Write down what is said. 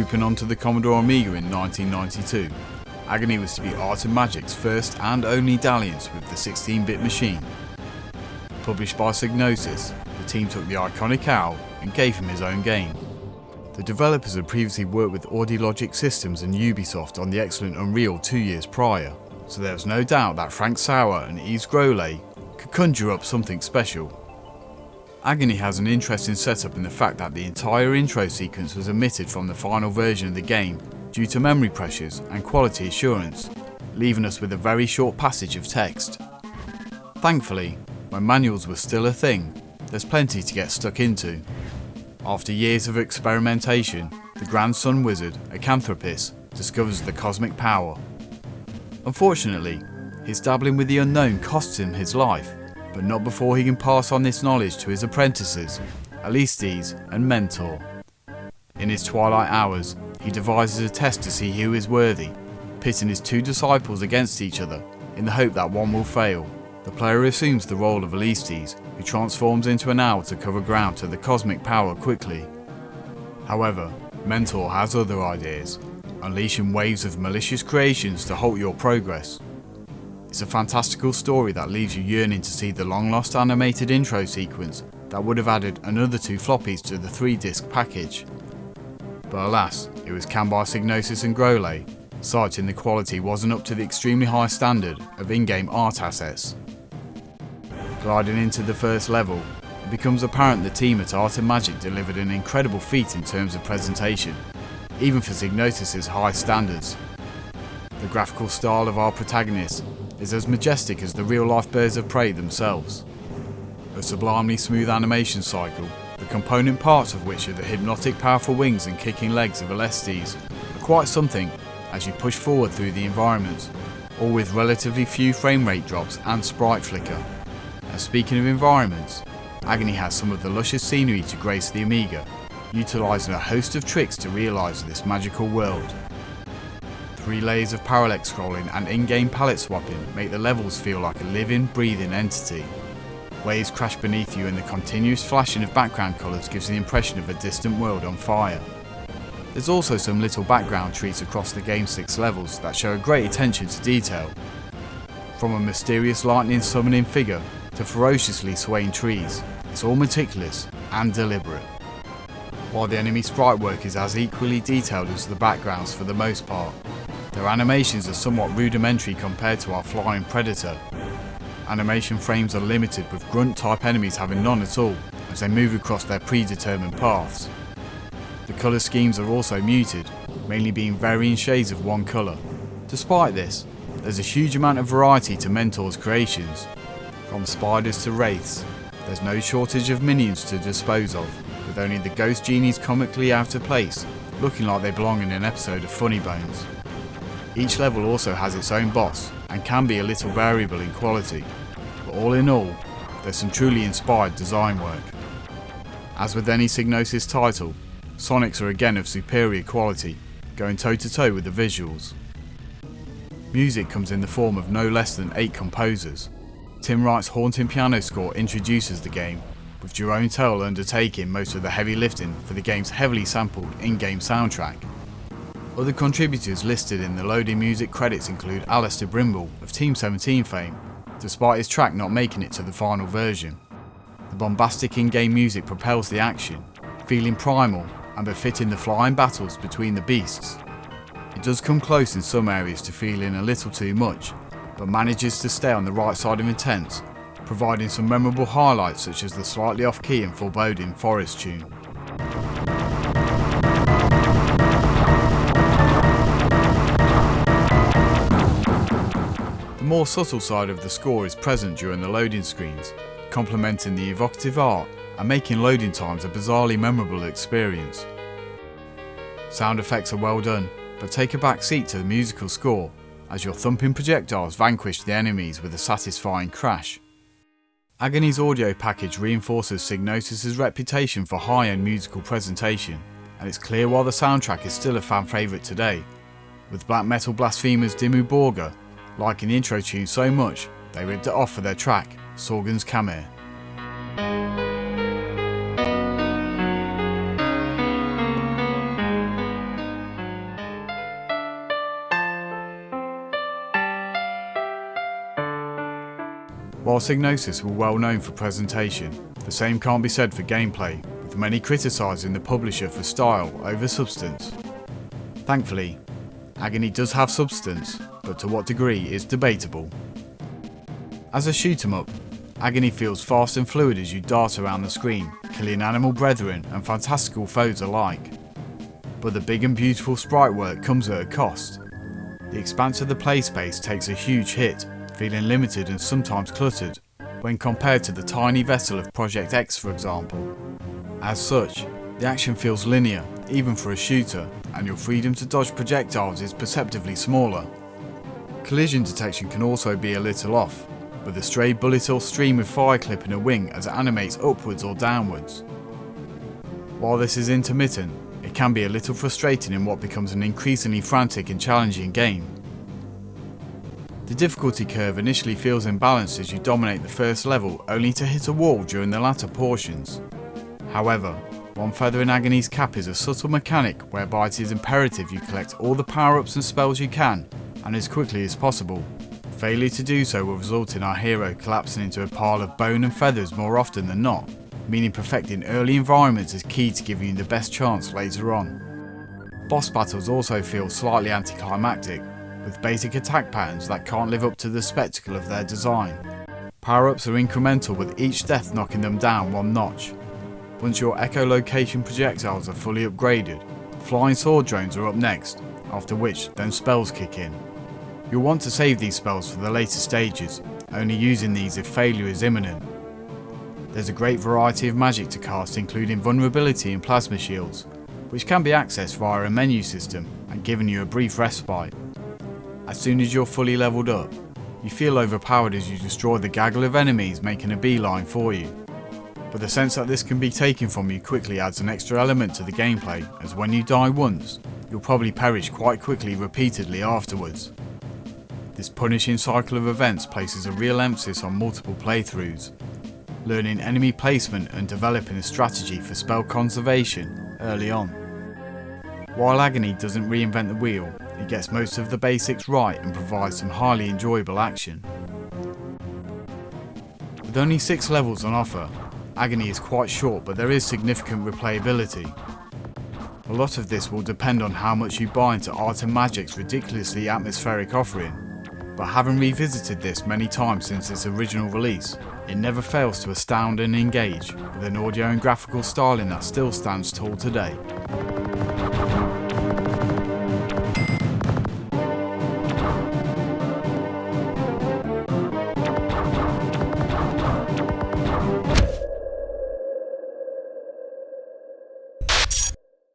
Swooping onto the Commodore Amiga in 1992, Agony was to be Art Magic's first and only dalliance with the 16-bit machine. Published by Psygnosis, the team took the iconic owl and gave him his own game. The developers had previously worked with Audiologic Systems and Ubisoft on the excellent Unreal 2 years prior, so there was no doubt that Frank Sauer and Yves Grolet could conjure up something special. Agony has an interesting setup in the fact that the entire intro sequence was omitted from the final version of the game due to memory pressures and quality assurance, leaving us with a very short passage of text. Thankfully, when manuals were still a thing, there's plenty to get stuck into. After years of experimentation, the Grand Sun Wizard, Acanthropus, discovers the cosmic power. Unfortunately, his dabbling with the unknown costs him his life, but not before he can pass on this knowledge to his apprentices, Alistes and Mentor. In his twilight hours, he devises a test to see who is worthy, pitting his two disciples against each other in the hope that one will fail. The player assumes the role of Alistes, who transforms into an owl to cover ground to the cosmic power quickly. However, Mentor has other ideas, unleashing waves of malicious creations to halt your progress. It's a fantastical story that leaves you yearning to see the long-lost animated intro sequence that would have added another 2 floppies to the 3-disc package. But alas, it was canned by Psygnosis and Grolet, citing the quality wasn't up to the extremely high standard of in-game art assets. Gliding into the first level, it becomes apparent the team at Art Magic delivered an incredible feat in terms of presentation, even for Psygnosis' high standards. The graphical style of our protagonists is as majestic as the real-life birds of prey themselves. A sublimely smooth animation cycle, the component parts of which are the hypnotic powerful wings and kicking legs of Alistes, are quite something as you push forward through the environment, all with relatively few frame rate drops and sprite flicker. And speaking of environments, Agony has some of the luscious scenery to grace the Amiga, utilising a host of tricks to realise this magical world. 3 layers of parallax scrolling and in-game palette swapping make the levels feel like a living, breathing entity. Waves crash beneath you and the continuous flashing of background colours gives the impression of a distant world on fire. There's also some little background treats across the game's 6 levels that show a great attention to detail. From a mysterious lightning summoning figure to ferociously swaying trees, it's all meticulous and deliberate. While the enemy sprite work is as equally detailed as the backgrounds for the most part, their animations are somewhat rudimentary compared to our flying predator. Animation frames are limited, with grunt type enemies having none at all as they move across their predetermined paths. The colour schemes are also muted, mainly being varying shades of one colour. Despite this, there's a huge amount of variety to Mentor's creations. From spiders to wraiths, there's no shortage of minions to dispose of, with only the ghost genies comically out of place, looking like they belong in an episode of Funny Bones. Each level also has its own boss and can be a little variable in quality, but all in all, there's some truly inspired design work. As with any Psygnosis title, Sonics are again of superior quality, going toe to toe with the visuals. Music comes in the form of no less than 8 composers. Tim Wright's haunting piano score introduces the game, with Jerome Tell undertaking most of the heavy lifting for the game's heavily sampled in-game soundtrack. Other contributors listed in the loading music credits include Alistair Brimble of Team 17 fame, despite his track not making it to the final version. The bombastic in-game music propels the action, feeling primal and befitting the flying battles between the beasts. It does come close in some areas to feeling a little too much, but manages to stay on the right side of intense, providing some memorable highlights such as the slightly off-key and foreboding forest tune. The more subtle side of the score is present during the loading screens, complementing the evocative art and making loading times a bizarrely memorable experience. Sound effects are well done, but take a back seat to the musical score as your thumping projectiles vanquish the enemies with a satisfying crash. Agony's audio package reinforces Psygnosis' reputation for high-end musical presentation, and it's clear why the soundtrack is still a fan favourite today, with black metal blasphemers Dimmu Borgir liking the intro tune so much they ripped it off for their track, Sorgen's Kammer. While Psygnosis were well known for presentation, the same can't be said for gameplay, with many criticising the publisher for style over substance. Thankfully, Agony does have substance, but to what degree is debatable. As a shoot 'em up, Agony feels fast and fluid as you dart around the screen, killing animal brethren and fantastical foes alike. But the big and beautiful sprite work comes at a cost. The expanse of the play space takes a huge hit, feeling limited and sometimes cluttered, when compared to the tiny vessel of Project X for example. As such, the action feels linear, even for a shooter, and your freedom to dodge projectiles is perceptibly smaller. Collision detection can also be a little off, with a stray bullet or stream of fire clipping a wing as it animates upwards or downwards. While this is intermittent, it can be a little frustrating in what becomes an increasingly frantic and challenging game. The difficulty curve initially feels imbalanced as you dominate the first level, only to hit a wall during the latter portions. However, one feather in Agony's cap is a subtle mechanic whereby it is imperative you collect all the power-ups and spells you can, and as quickly as possible. Failure to do so will result in our hero collapsing into a pile of bone and feathers more often than not, meaning perfecting early environments is key to giving you the best chance later on. Boss battles also feel slightly anticlimactic, with basic attack patterns that can't live up to the spectacle of their design. Power-ups are incremental, with each death knocking them down one notch. Once your echolocation projectiles are fully upgraded, flying sword drones are up next, after which then spells kick in. You'll want to save these spells for the later stages, only using these if failure is imminent. There's a great variety of magic to cast, including vulnerability and plasma shields, which can be accessed via a menu system and given you a brief respite. As soon as you're fully leveled up, you feel overpowered as you destroy the gaggle of enemies making a beeline for you. But the sense that this can be taken from you quickly adds an extra element to the gameplay, as when you die once, you'll probably perish quite quickly repeatedly afterwards. This punishing cycle of events places a real emphasis on multiple playthroughs, learning enemy placement and developing a strategy for spell conservation early on. While Agony doesn't reinvent the wheel, it gets most of the basics right and provides some highly enjoyable action. With only 6 levels on offer, Agony is quite short, but there is significant replayability. A lot of this will depend on how much you buy into Art and Magic's ridiculously atmospheric offering, but having revisited this many times since its original release, it never fails to astound and engage, with an audio and graphical styling that still stands tall today.